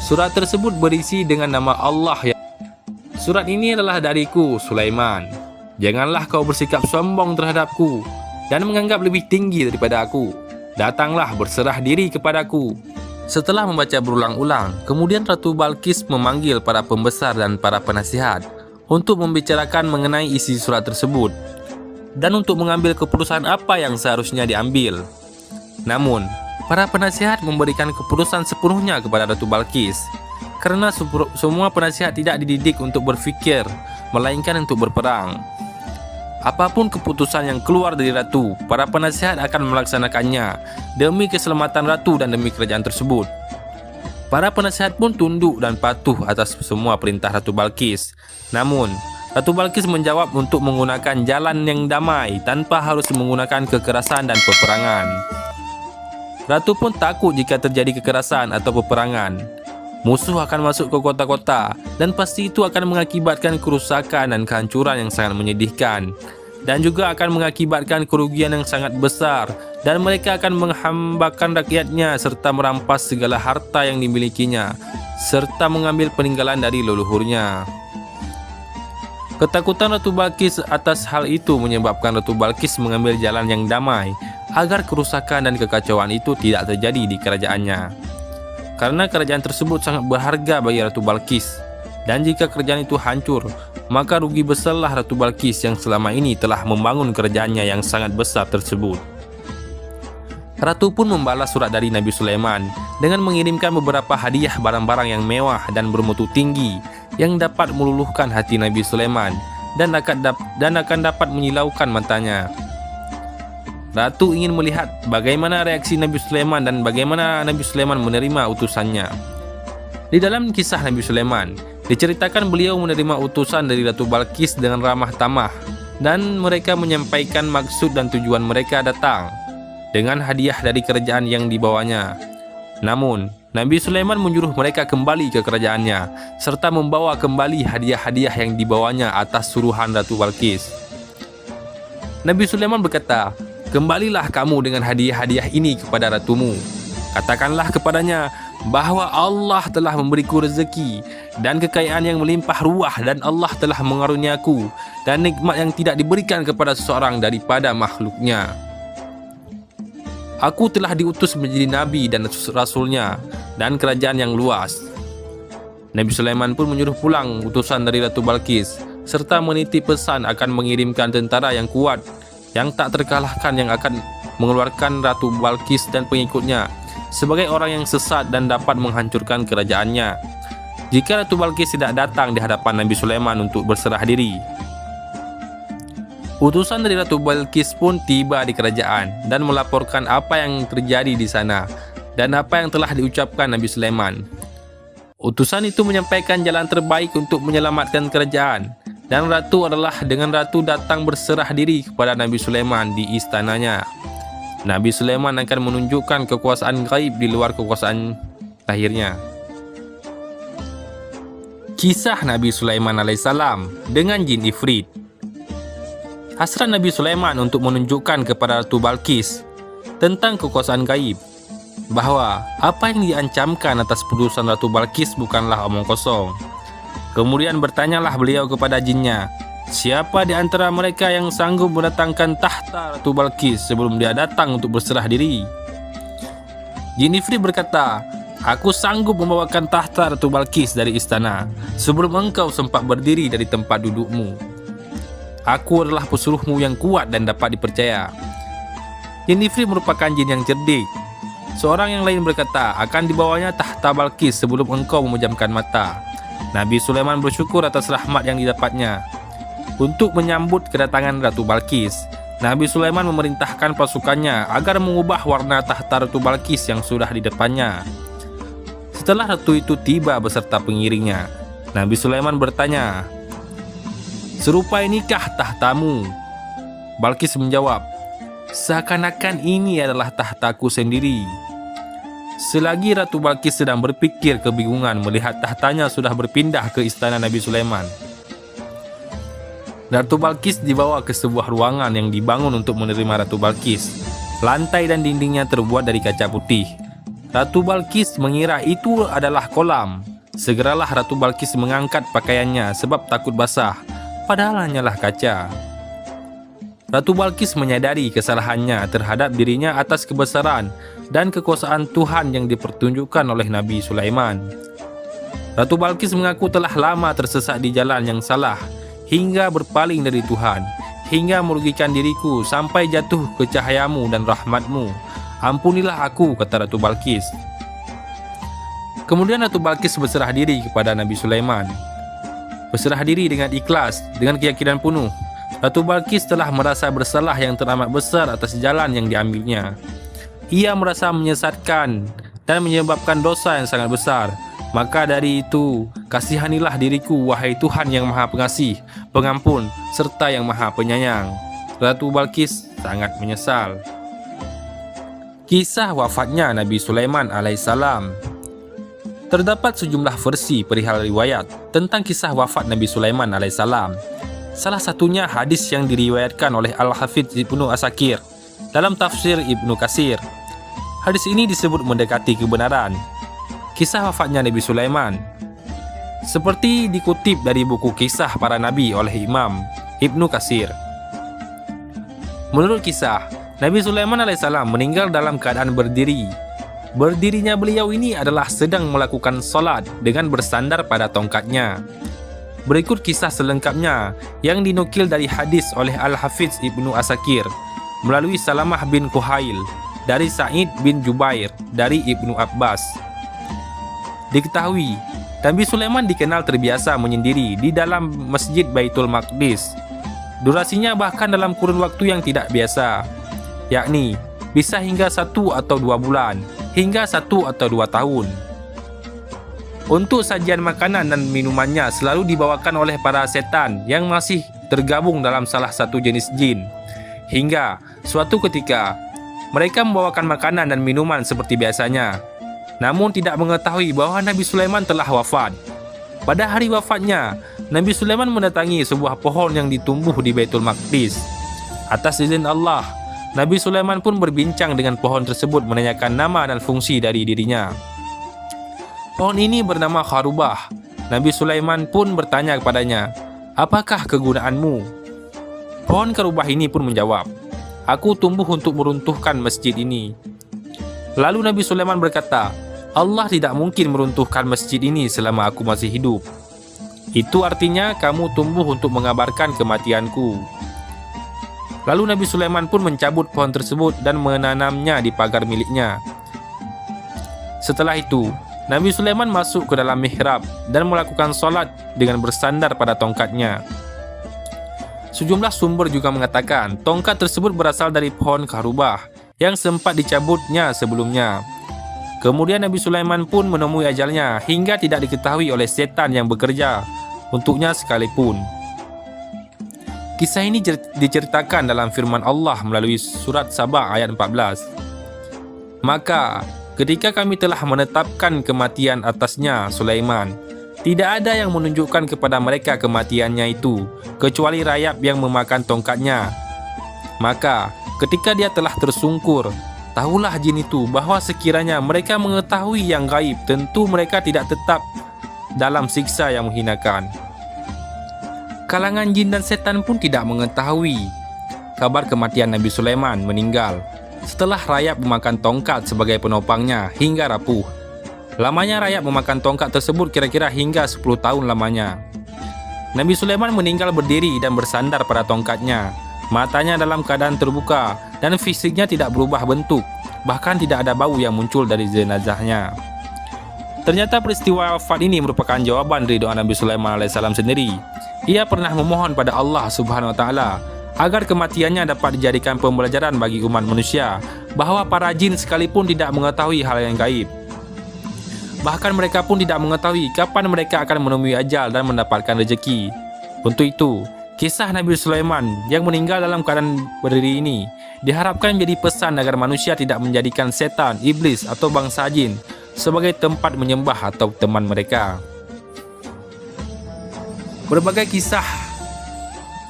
Surat tersebut berisi dengan nama Allah yang Surat ini adalah dariku, Sulaiman. Janganlah kau bersikap sombong terhadapku dan menganggap lebih tinggi daripada aku. Datanglah berserah diri kepadaku. Setelah membaca berulang-ulang, kemudian Ratu Balqis memanggil para pembesar dan para penasihat untuk membicarakan mengenai isi surat tersebut dan untuk mengambil keputusan apa yang seharusnya diambil. Namun, para penasihat memberikan keputusan sepenuhnya kepada Ratu Balqis karena semua penasihat tidak dididik untuk berfikir, melainkan untuk berperang. Apapun keputusan yang keluar dari ratu, para penasihat akan melaksanakannya demi keselamatan ratu dan demi kerajaan tersebut. Para penasihat pun tunduk dan patuh atas semua perintah Ratu Balqis. Namun, Ratu Balqis menjawab untuk menggunakan jalan yang damai tanpa harus menggunakan kekerasan dan peperangan. Ratu pun takut jika terjadi kekerasan atau peperangan. Musuh akan masuk ke kota-kota dan pasti itu akan mengakibatkan kerusakan dan kehancuran yang sangat menyedihkan, dan juga akan mengakibatkan kerugian yang sangat besar, dan mereka akan menghambakan rakyatnya serta merampas segala harta yang dimilikinya serta mengambil peninggalan dari leluhurnya. Ketakutan Ratu Balqis atas hal itu menyebabkan Ratu Balqis mengambil jalan yang damai agar kerusakan dan kekacauan itu tidak terjadi di kerajaannya. Karena kerajaan tersebut sangat berharga bagi Ratu Balqis, dan jika kerajaan itu hancur, maka rugi besarlah Ratu Balqis yang selama ini telah membangun kerajaannya yang sangat besar tersebut. Ratu pun membalas surat dari Nabi Sulaiman dengan mengirimkan beberapa hadiah barang-barang yang mewah dan bermutu tinggi yang dapat meluluhkan hati Nabi Sulaiman dan akan dapat menyilaukan matanya. Ratu ingin melihat bagaimana reaksi Nabi Sulaiman dan bagaimana Nabi Sulaiman menerima utusannya. Di dalam kisah Nabi Sulaiman, diceritakan beliau menerima utusan dari Ratu Balqis dengan ramah tamah, dan mereka menyampaikan maksud dan tujuan mereka datang dengan hadiah dari kerajaan yang dibawanya. Namun, Nabi Sulaiman menyuruh mereka kembali ke kerajaannya serta membawa kembali hadiah-hadiah yang dibawanya atas suruhan Ratu Balqis. Nabi Sulaiman berkata, "Kembalilah kamu dengan hadiah-hadiah ini kepada ratumu. Katakanlah kepadanya bahwa Allah telah memberiku rezeki dan kekayaan yang melimpah ruah, dan Allah telah mengaruniaku dan nikmat yang tidak diberikan kepada seseorang daripada makhluknya. Aku telah diutus menjadi nabi dan rasulnya dan kerajaan yang luas." Nabi Sulaiman pun menyuruh pulang utusan dari Ratu Balqis serta menitip pesan akan mengirimkan tentara yang kuat yang tak terkalahkan yang akan mengeluarkan Ratu Balqis dan pengikutnya sebagai orang yang sesat dan dapat menghancurkan kerajaannya jika Ratu Balqis tidak datang di hadapan Nabi Sulaiman untuk berserah diri. Utusan dari Ratu Balqis pun tiba di kerajaan dan melaporkan apa yang terjadi di sana dan apa yang telah diucapkan Nabi Sulaiman. Utusan itu menyampaikan jalan terbaik untuk menyelamatkan kerajaan, dan ratu adalah dengan ratu datang berserah diri kepada Nabi Sulaiman di istananya. Nabi Sulaiman akan menunjukkan kekuasaan gaib di luar kekuasaan lahirnya. Kisah Nabi Sulaiman alaihissalam dengan jin Ifrit. Hasrat Nabi Sulaiman untuk menunjukkan kepada Ratu Balqis tentang kekuasaan gaib, bahwa apa yang diancamkan atas putusan Ratu Balqis bukanlah omong kosong. Kemudian bertanyalah beliau kepada jinnya, siapa di antara mereka yang sanggup mendatangkan tahta Ratu Balqis sebelum dia datang untuk berserah diri? Jin Ifrit berkata, aku sanggup membawakan tahta Ratu Balqis dari istana sebelum engkau sempat berdiri dari tempat dudukmu. Aku adalah pesuruhmu yang kuat dan dapat dipercaya. Jin Ifrit merupakan jin yang cerdik. Seorang yang lain berkata, akan dibawanya tahta Balqis sebelum engkau memejamkan mata. Nabi Sulaiman bersyukur atas rahmat yang didapatnya. Untuk menyambut kedatangan Ratu Balqis, Nabi Sulaiman memerintahkan pasukannya agar mengubah warna tahta Ratu Balqis yang sudah di depannya. Setelah ratu itu tiba beserta pengiringnya, Nabi Sulaiman bertanya, serupai nikah tahtamu? Balqis menjawab, seakan-akan ini adalah tahtaku sendiri. Selagi Ratu Balqis sedang berpikir kebingungan melihat tahtanya sudah berpindah ke istana Nabi Sulaiman, Ratu Balqis dibawa ke sebuah ruangan yang dibangun untuk menerima Ratu Balqis. Lantai dan dindingnya terbuat dari kaca putih. Ratu Balkis mengira itu adalah kolam. Segeralah Ratu Balkis mengangkat pakaiannya sebab takut basah, padahal hanyalah kaca. Ratu Balkis menyadari kesalahannya terhadap dirinya atas kebesaran dan kekuasaan Tuhan yang dipertunjukkan oleh Nabi Sulaiman. Ratu Balkis mengaku telah lama tersesat di jalan yang salah hingga berpaling dari Tuhan, hingga merugikan diriku sampai jatuh ke cahayamu dan rahmatmu. Ampunilah aku, kata Ratu Balkis. Kemudian Ratu Balkis berserah diri kepada Nabi Sulaiman. Berserah diri dengan ikhlas, dengan keyakinan penuh. Ratu Balkis telah merasa bersalah yang teramat besar atas jalan yang diambilnya. Ia merasa menyesatkan dan menyebabkan dosa yang sangat besar. Maka dari itu, kasihanilah diriku, wahai Tuhan yang Maha Pengasih, Pengampun, serta yang Maha Penyayang. Ratu Balkis sangat menyesal. Kisah wafatnya Nabi Sulaiman alaihissalam. Terdapat sejumlah versi perihal riwayat tentang kisah wafat Nabi Sulaiman alaihissalam. Salah satunya hadis yang diriwayatkan oleh Al-Hafidz Ibnu Asakir dalam tafsir Ibnu Katsir. Hadis ini disebut mendekati kebenaran. Kisah wafatnya Nabi Sulaiman seperti dikutip dari buku Kisah Para Nabi oleh Imam Ibnu Katsir. Menurut kisah, Nabi Sulaiman alaihissalam meninggal dalam keadaan berdiri. Berdirinya beliau ini adalah sedang melakukan salat dengan bersandar pada tongkatnya. Berikut kisah selengkapnya yang dinukil dari hadis oleh Al-Hafidz Ibnu Asakir melalui Salamah bin Kuhail, dari Sa'id bin Jubair, dari Ibnu Abbas. Diketahui, Nabi Sulaiman dikenal terbiasa menyendiri di dalam Masjid Baitul Maqdis. Durasinya bahkan dalam kurun waktu yang tidak biasa, yakni bisa hingga 1 atau 2 bulan, hingga 1 atau 2 tahun. Untuk sajian makanan dan minumannya selalu dibawakan oleh para setan yang masih tergabung dalam salah satu jenis jin. Hingga suatu ketika, mereka membawakan makanan dan minuman seperti biasanya, namun tidak mengetahui bahwa Nabi Sulaiman telah wafat. Pada hari wafatnya, Nabi Sulaiman mendatangi sebuah pohon yang ditumbuh di Baitul Maqdis. Atas izin Allah, Nabi Sulaiman pun berbincang dengan pohon tersebut menanyakan nama dan fungsi dari dirinya. Pohon ini bernama Kharubah. Nabi Sulaiman pun bertanya kepadanya, "Apakah kegunaanmu?" Pohon Kharubah ini pun menjawab, "Aku tumbuh untuk meruntuhkan masjid ini." Lalu Nabi Sulaiman berkata, "Allah tidak mungkin meruntuhkan masjid ini selama aku masih hidup. Itu artinya kamu tumbuh untuk mengabarkan kematianku." Lalu Nabi Sulaiman pun mencabut pohon tersebut dan menanamnya di pagar miliknya. Setelah itu, Nabi Sulaiman masuk ke dalam mihrab dan melakukan solat dengan bersandar pada tongkatnya. Sejumlah sumber juga mengatakan tongkat tersebut berasal dari pohon Kharubah yang sempat dicabutnya sebelumnya. Kemudian Nabi Sulaiman pun menemui ajalnya hingga tidak diketahui oleh setan yang bekerja untuknya sekalipun. Kisah ini diceritakan dalam firman Allah melalui surat Saba ayat 14. Maka, ketika kami telah menetapkan kematian atasnya Sulaiman, tidak ada yang menunjukkan kepada mereka kematiannya itu, kecuali rayap yang memakan tongkatnya. Maka, ketika dia telah tersungkur, tahulah jin itu bahwa sekiranya mereka mengetahui yang gaib, tentu mereka tidak tetap dalam siksa yang menghinakan. Kalangan jin dan setan pun tidak mengetahui kabar kematian Nabi Sulaiman meninggal setelah rayap memakan tongkat sebagai penopangnya hingga rapuh. Lamanya rayap memakan tongkat tersebut kira-kira hingga 10 tahun lamanya. Nabi Sulaiman meninggal berdiri dan bersandar pada tongkatnya. Matanya dalam keadaan terbuka dan fisiknya tidak berubah bentuk. Bahkan tidak ada bau yang muncul dari jenazahnya. Ternyata peristiwa wafat ini merupakan jawaban dari doa Nabi Sulaiman alaihissalam sendiri. Ia pernah memohon pada Allah Subhanahu wa taala agar kematiannya dapat dijadikan pembelajaran bagi umat manusia bahwa para jin sekalipun tidak mengetahui hal yang gaib. Bahkan mereka pun tidak mengetahui kapan mereka akan menemui ajal dan mendapatkan rezeki. Untuk itu, kisah Nabi Sulaiman yang meninggal dalam keadaan berdiri ini diharapkan menjadi pesan agar manusia tidak menjadikan setan, iblis atau bangsa jin sebagai tempat menyembah atau teman mereka. Berbagai kisah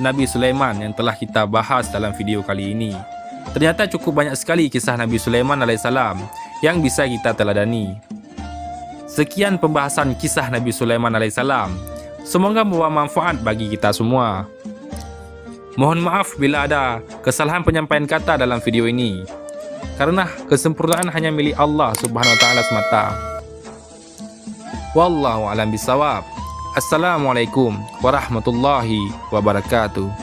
Nabi Sulaiman yang telah kita bahas dalam video kali ini. Ternyata cukup banyak sekali kisah Nabi Sulaiman alaihissalam yang bisa kita teladani. Sekian pembahasan kisah Nabi Sulaiman alaihissalam. Semoga membawa manfaat bagi kita semua. Mohon maaf bila ada kesalahan penyampaian kata dalam video ini, karena kesempurnaan hanya milik Allah Subhanahu wa taala semata. Wallahu a'lam bishawab. Assalamualaikum warahmatullahi wabarakatuh.